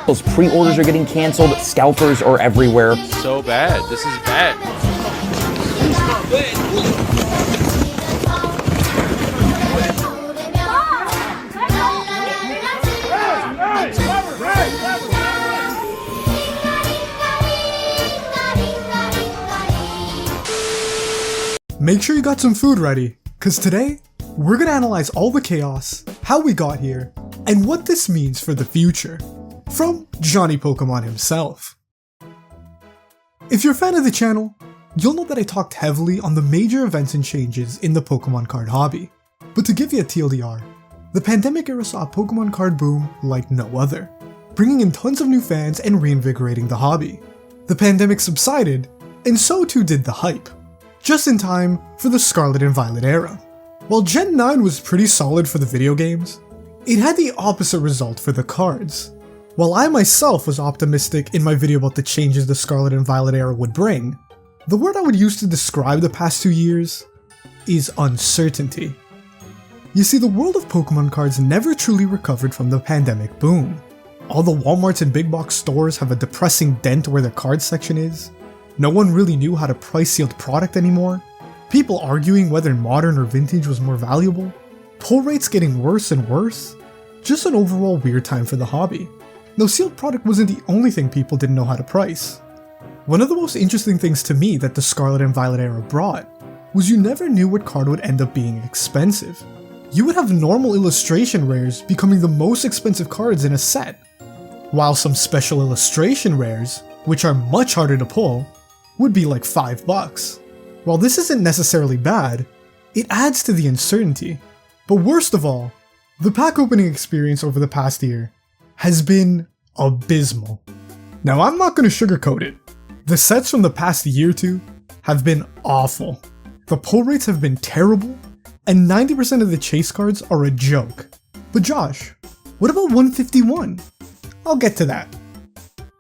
Those pre-orders are getting canceled, scalpers are everywhere. So bad. This is bad. Make sure you got some food ready, cause today, we're gonna analyze all the chaos, how we got here, and what this means for the future. From Johnny Pokemon himself. If you're a fan of the channel, you'll know that I talked heavily on the major events and changes in the Pokemon card hobby. But to give you a TLDR, the pandemic era saw a Pokemon card boom like no other, bringing in tons of new fans and reinvigorating the hobby. The pandemic subsided, and so too did the hype, just in time for the Scarlet and Violet era. While Gen 9 was pretty solid for the video games, it had the opposite result for the cards. While I myself was optimistic in my video about the changes the Scarlet and Violet era would bring, the word I would use to describe the past 2 years is uncertainty. You see, the world of Pokemon cards never truly recovered from the pandemic boom. All the Walmarts and big box stores have a depressing dent where their card section is. No one really knew how to price sealed product anymore. People arguing whether modern or vintage was more valuable. Pull rates getting worse and worse. Just an overall weird time for the hobby. Though sealed product wasn't the only thing people didn't know how to price. One of the most interesting things to me that the Scarlet and Violet era brought was you never knew what card would end up being expensive. You would have normal illustration rares becoming the most expensive cards in a set, while some special illustration rares, which are much harder to pull, would be like $5. While this isn't necessarily bad, it adds to the uncertainty. But worst of all, the pack opening experience over the past year has been abysmal. Now I'm not going to sugarcoat it. The sets from the past year or two have been awful. The pull rates have been terrible, and 90% of the chase cards are a joke. But Josh, what about 151? I'll get to that.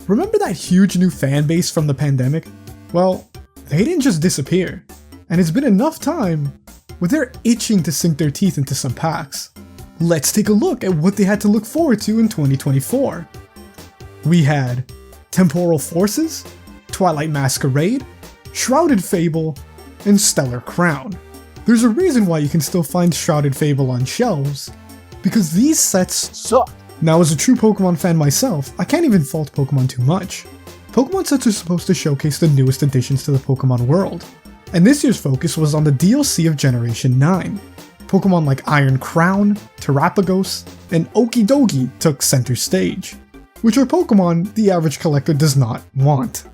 Remember that huge new fan base from the pandemic? Well, they didn't just disappear, and it's been enough time where they're itching to sink their teeth into some packs. Let's take a look at what they had to look forward to in 2024. We had Temporal Forces, Twilight Masquerade, Shrouded Fable, and Stellar Crown. There's a reason why you can still find Shrouded Fable on shelves, because these sets suck. Now, as a true Pokemon fan myself, I can't even fault Pokemon too much. Pokemon sets are supposed to showcase the newest additions to the Pokemon world, and this year's focus was on the DLC of Generation 9. Pokemon like Iron Crown, Terrapagos, and Okidogi took center stage, which are Pokemon the average collector does not want.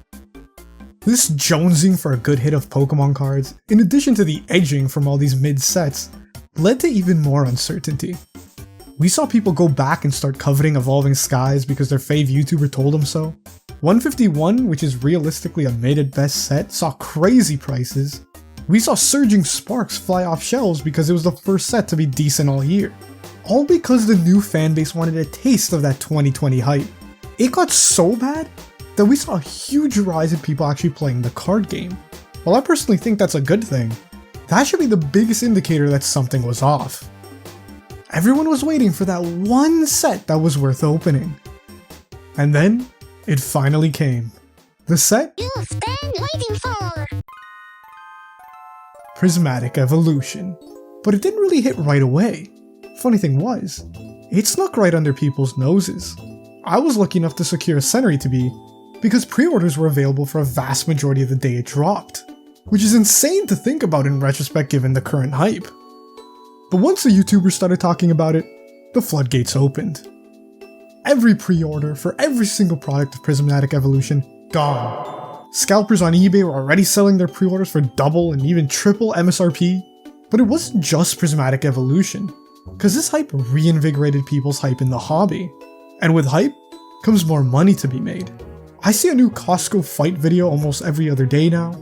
This jonesing for a good hit of Pokemon cards, in addition to the edging from all these mid-sets, led to even more uncertainty. We saw people go back and start coveting Evolving Skies because their fave YouTuber told them so. 151, which is realistically a mid at best set, saw crazy prices. We saw Surging Sparks fly off shelves because it was the first set to be decent all year. All because the new fanbase wanted a taste of that 2020 hype. It got so bad that we saw a huge rise in people actually playing the card game. While I personally think that's a good thing, that should be the biggest indicator that something was off. Everyone was waiting for that one set that was worth opening. And then, it finally came. The set You've been waiting for! Prismatic Evolution. But it didn't really hit right away. Funny thing was, it snuck right under people's noses. I was lucky enough to secure a Century to be because pre-orders were available for a vast majority of the day it dropped, which is insane to think about in retrospect given the current hype. But once the YouTubers started talking about it, the floodgates opened. Every pre-order for every single product of Prismatic Evolution gone. Scalpers on eBay were already selling their pre-orders for double and even triple MSRP. But it wasn't just Prismatic Evolution, because this hype reinvigorated people's hype in the hobby. And with hype comes more money to be made. I see a new Costco fight video almost every other day now,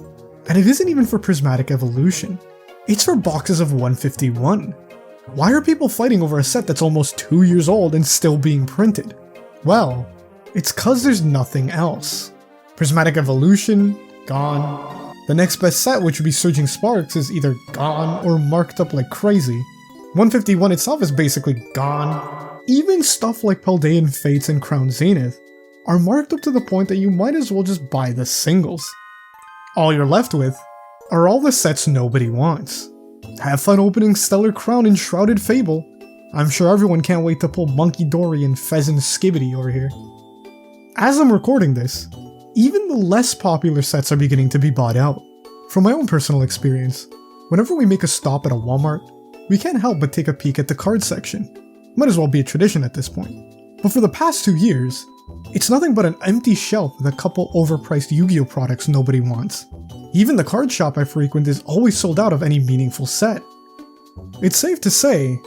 and it isn't even for Prismatic Evolution. It's for boxes of 151. Why are people fighting over a set that's almost 2 years old and still being printed? Well, it's cause there's nothing else. Prismatic Evolution, gone. The next best set, which would be Surging Sparks, is either gone or marked up like crazy. 151 itself is basically gone. Even stuff like Paldean Fates and Crown Zenith, are marked up to the point that you might as well just buy the singles. All you're left with are all the sets nobody wants. Have fun opening Stellar Crown and Shrouded Fable. I'm sure everyone can't wait to pull Monkey Dory and Pheasant Skibbity over here. As I'm recording this, even the less popular sets are beginning to be bought out. From my own personal experience, whenever we make a stop at a Walmart, we can't help but take a peek at the card section. Might as well be a tradition at this point. But for the past 2 years, it's nothing but an empty shelf with a couple overpriced Yu-Gi-Oh products nobody wants. Even the card shop I frequent is always sold out of any meaningful set. It's safe to say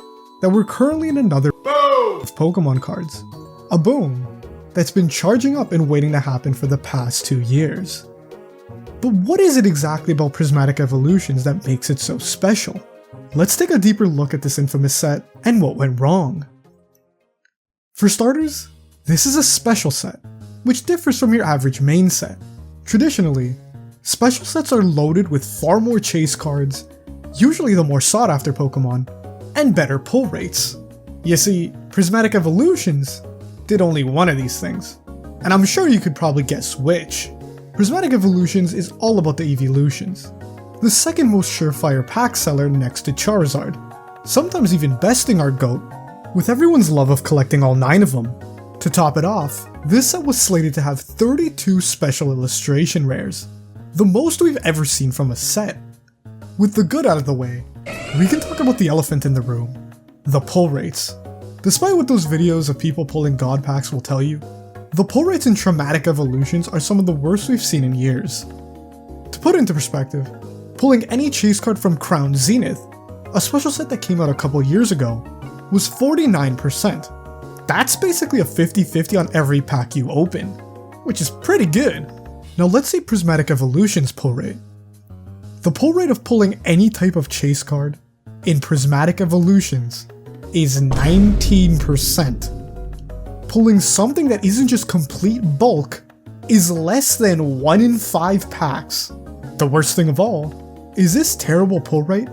that we're currently in another boom of Pokemon cards. A boom that's been charging up and waiting to happen for the past 2 years. But what is it exactly about Prismatic Evolutions that makes it so special? Let's take a deeper look at this infamous set and what went wrong. For starters, this is a special set, which differs from your average main set. Traditionally, special sets are loaded with far more chase cards, usually the more sought after Pokemon, and better pull rates. You see, Prismatic Evolutions did only one of these things, and I'm sure you could probably guess which. Prismatic Evolutions is all about the evolutions, the second most surefire pack seller next to Charizard, sometimes even besting our GOAT, with everyone's love of collecting all 9 of them. To top it off, this set was slated to have 32 special illustration rares, the most we've ever seen from a set. With the good out of the way, we can talk about the elephant in the room, the pull rates. Despite what those videos of people pulling God packs will tell you, the pull rates in Traumatic Evolutions are some of the worst we've seen in years. To put it into perspective, pulling any chase card from Crown Zenith, a special set that came out a couple years ago, was 49%. That's basically a 50-50 on every pack you open, which is pretty good. Now let's see Prismatic Evolution's pull rate. The pull rate of pulling any type of chase card in Prismatic Evolutions is 19%. Pulling something that isn't just complete bulk is less than 1 in 5 packs. The worst thing of all is this terrible pull rate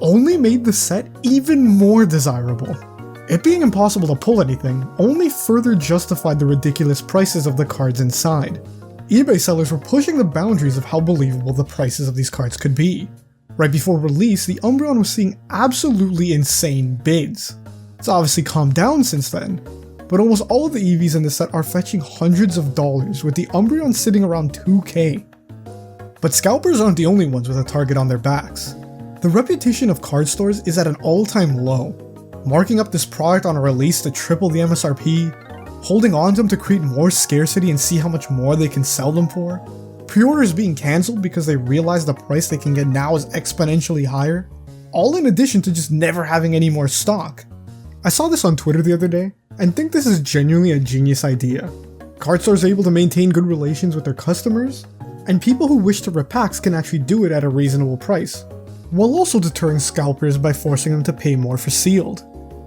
only made the set even more desirable. It being impossible to pull anything only further justified the ridiculous prices of the cards inside. eBay sellers were pushing the boundaries of how believable the prices of these cards could be. Right before release, the Umbreon was seeing absolutely insane bids. It's obviously calmed down since then, but almost all of the EVs in the set are fetching hundreds of dollars, with the Umbreon sitting around 2k. But scalpers aren't the only ones with a target on their backs. The reputation of card stores is at an all-time low, marking up this product on a release to triple the MSRP, holding on to them to create more scarcity and see how much more they can sell them for, pre-orders being cancelled because they realize the price they can get now is exponentially higher, all in addition to just never having any more stock. I saw this on Twitter the other day, and think this is genuinely a genius idea. Card stores are able to maintain good relations with their customers, and people who wish to rip packs can actually do it at a reasonable price, while also deterring scalpers by forcing them to pay more for sealed.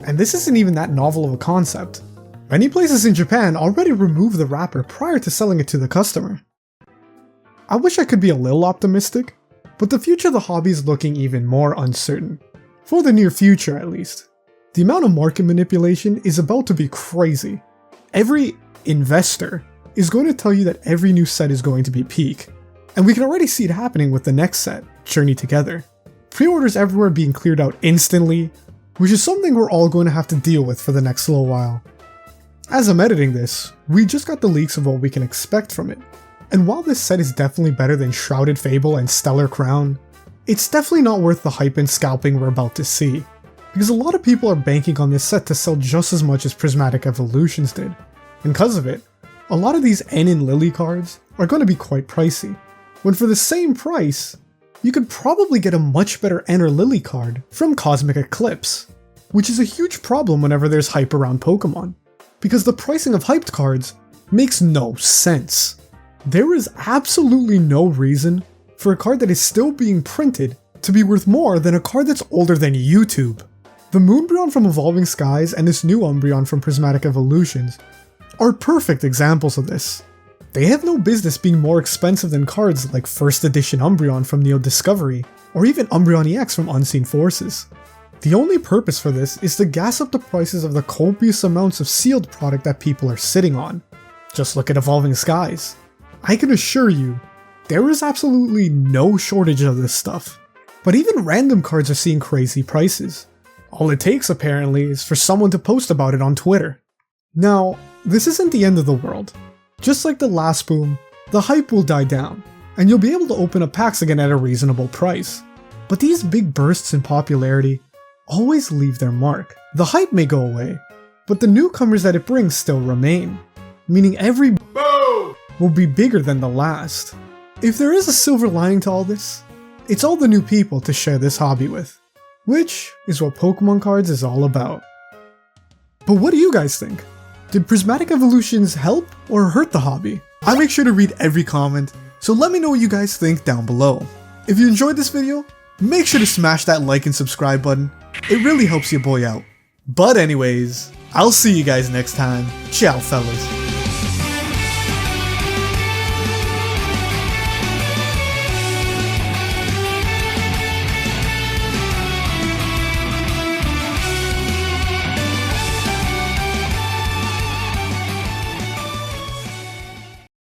And this isn't even that novel of a concept. Many places in Japan already remove the wrapper prior to selling it to the customer. I wish I could be a little optimistic, but the future of the hobby is looking even more uncertain. For the near future at least. The amount of market manipulation is about to be crazy. Every investor is going to tell you that every new set is going to be peak, and we can already see it happening with the next set, Journey Together. Pre-orders everywhere being cleared out instantly, which is something we're all going to have to deal with for the next little while. As I'm editing this, we just got the leaks of what we can expect from it, and while this set is definitely better than Shrouded Fable and Stellar Crown, it's definitely not worth the hype and scalping we're about to see, because a lot of people are banking on this set to sell just as much as Prismatic Evolutions did, and because of it, a lot of these N and Lily cards are going to be quite pricey, when for the same price, you could probably get a much better N or Lily card from Cosmic Eclipse, which is a huge problem whenever there's hype around Pokemon, because the pricing of hyped cards makes no sense. There is absolutely no reason for a card that is still being printed to be worth more than a card that's older than YouTube. The Moonbreon from Evolving Skies and this new Umbreon from Prismatic Evolutions are perfect examples of this. They have no business being more expensive than cards like First Edition Umbreon from Neo Discovery, or even Umbreon EX from Unseen Forces. The only purpose for this is to gas up the prices of the copious amounts of sealed product that people are sitting on. Just look at Evolving Skies. I can assure you, there is absolutely no shortage of this stuff. But even random cards are seeing crazy prices. All it takes, apparently, is for someone to post about it on Twitter. Now, this isn't the end of the world. Just like the last boom, the hype will die down, and you'll be able to open up packs again at a reasonable price. But these big bursts in popularity always leave their mark. The hype may go away, but the newcomers that it brings still remain, meaning every boom will be bigger than the last. If there is a silver lining to all this, it's all the new people to share this hobby with, which is what Pokemon cards is all about. But what do you guys think? Did prismatic evolutions help or hurt the hobby? I make sure to read every comment, so let me know what you guys think down below. If you enjoyed this video, make sure to smash that like and subscribe button. It really helps your boy out. But anyways, I'll see you guys next time. Ciao, fellas.